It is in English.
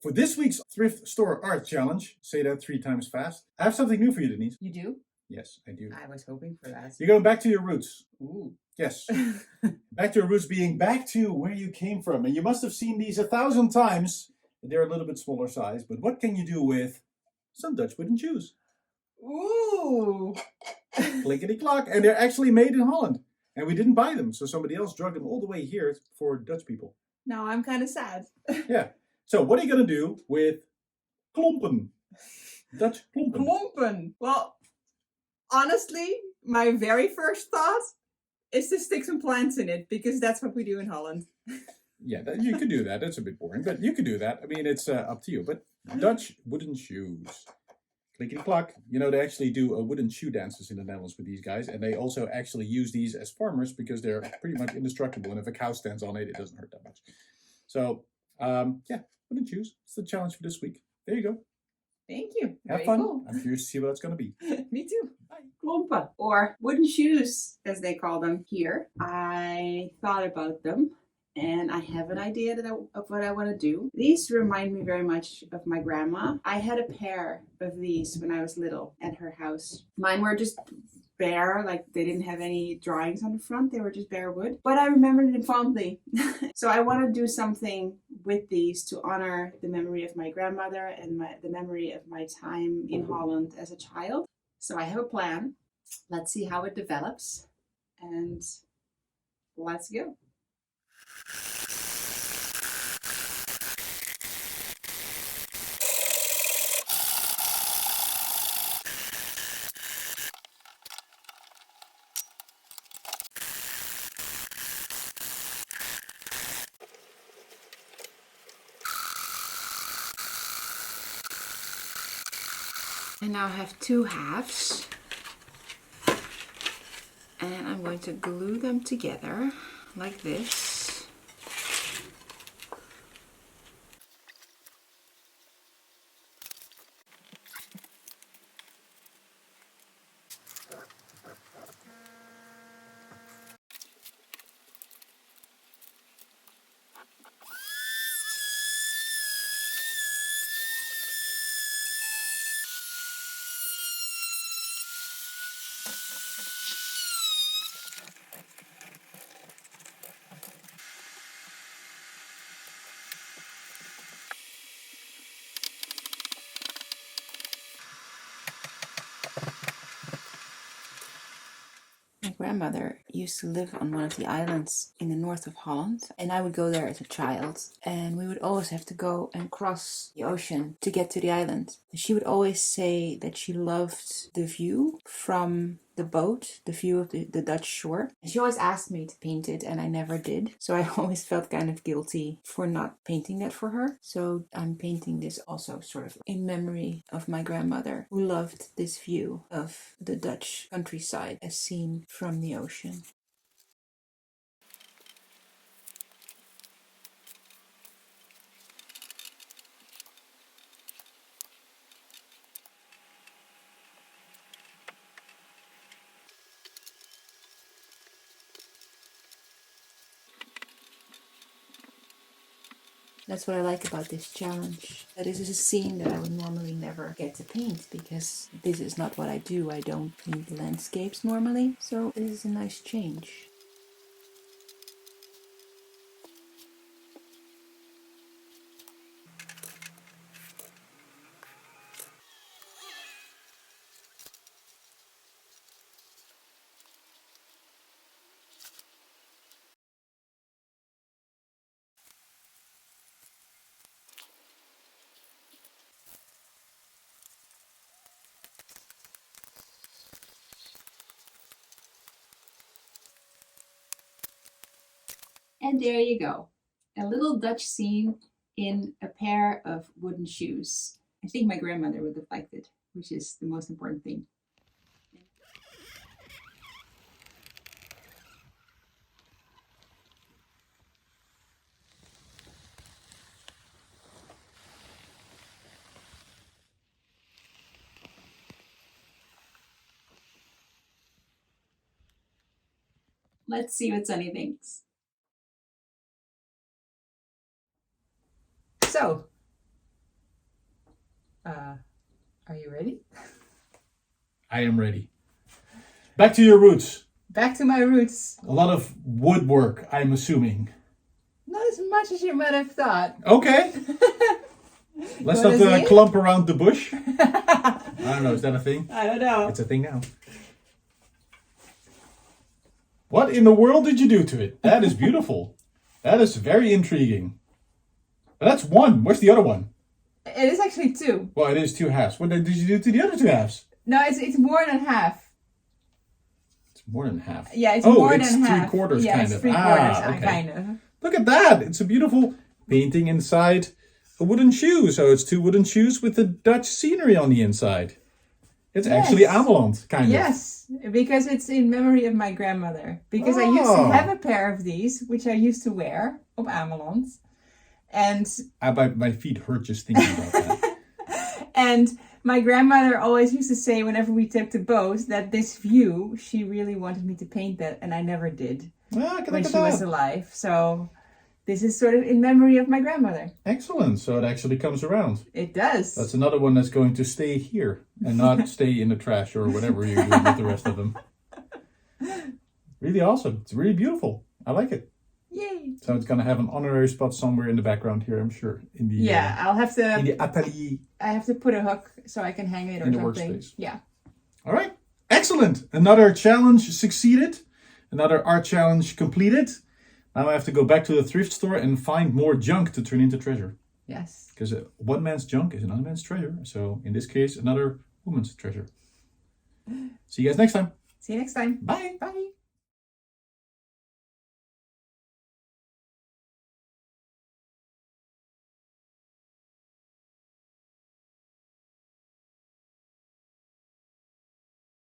For this week's Thrift Store Art Challenge, say that 3 times fast, I have something new for you, Denise. You do? Yes, I do. I was hoping for that. You're going back to your roots. Ooh. Yes. Back to your roots, being back to where you came from. And you must have seen these 1,000 times. They're a little bit smaller size, but what can you do with some Dutch wooden shoes? Ooh. Clickety clock. And they're actually made in Holland. And we didn't buy them, so somebody else drug them all the way here for Dutch people. Now I'm kind of sad. Yeah. So what are you going to do with klompen? Dutch klompen. Klompen. Well, honestly, my very first thought is to stick some plants in it, because that's what we do in Holland. Yeah, you could do that. That's a bit boring, but you could do that. I mean, it's up to you. But Dutch wooden shoes. Clickety clock. You know, they actually do wooden shoe dances in the Netherlands with these guys. And they also actually use these as farmers because they're pretty much indestructible. And if a cow stands on it, it doesn't hurt that much. So, yeah, wooden shoes. It's the challenge for this week. There you go. Thank you. Have fun. Cool. I'm curious to see what it's going to be. Me too. Klompen, or wooden shoes, as they call them here. I thought about them, and I have an idea of what I want to do. These remind me very much of my grandma. I had a pair of these when I was little at her house. Mine were just bare, like they didn't have any drawings on the front. They were just bare wood, but I remembered them fondly. So I want to do something with these to honor the memory of my grandmother and the memory of my time in Holland as a child. So I have a plan. Let's see how it develops, and let's go. I now have 2 halves, and I'm going to glue them together like this. My grandmother used to live on one of the islands in the north of Holland, and I would go there as a child, and we would always have to go and cross the ocean to get to the island. She would always say that she loved the view from the boat, the view of the Dutch shore. She always asked me to paint it, and I never did. So I always felt kind of guilty for not painting that for her. So I'm painting this also sort of in memory of my grandmother, who loved this view of the Dutch countryside as seen from the ocean. That's what I like about this challenge. That this is a scene that I would normally never get to paint, because this is not what I do. I don't paint landscapes normally, so this is a nice change. And there you go. A little Dutch scene in a pair of wooden shoes. I think my grandmother would have liked it, which is the most important thing. Let's see what Sonny thinks. So, Are you ready? I am ready. Back to your roots. Back to my roots. A lot of woodwork, I'm assuming. Not as much as you might have thought. Okay. Let's Wanna not see it? clump around the bush. I don't know, is that a thing? I don't know. It's a thing now. What in the world did you do to it? That is beautiful. That is very intriguing. That's one. Where's the other one? It is actually 2. Well, it is 2 halves. What did you do to the other 2 halves? No, it's more than half. It's more than half. Yeah, it's oh, more it's than half. 3/4 yeah, kind it's of. 3/4 okay. kind of. Look at that. It's a beautiful painting inside a wooden shoe. So it's 2 wooden shoes with the Dutch scenery on the inside. It's actually Ameland, kind of. Yes, because it's in memory of my grandmother. Because I used to have a pair of these, which I used to wear op Ameland. And My feet hurt just thinking about that. and my grandmother always used to say whenever we took the boat that this view, she really wanted me to paint that, and I never did when she was alive. So this is sort of in memory of my grandmother. Excellent. So it actually comes around. It does. That's another one that's going to stay here and not stay in the trash or whatever you're doing with the rest of them. Really awesome. It's really beautiful. I like it. Yay. So it's going to have an honorary spot somewhere in the background here, I'm sure. In the I'll have to. in the atelier. I have to put a hook so I can hang it or In the something. workspace. Yeah. All right. Excellent. Another challenge succeeded. Another art challenge completed. Now I have to go back to the thrift store and find more junk to turn into treasure. Yes. Because one man's junk is another man's treasure. So in this case, another woman's treasure. See you guys next time. See you next time. Bye. Bye.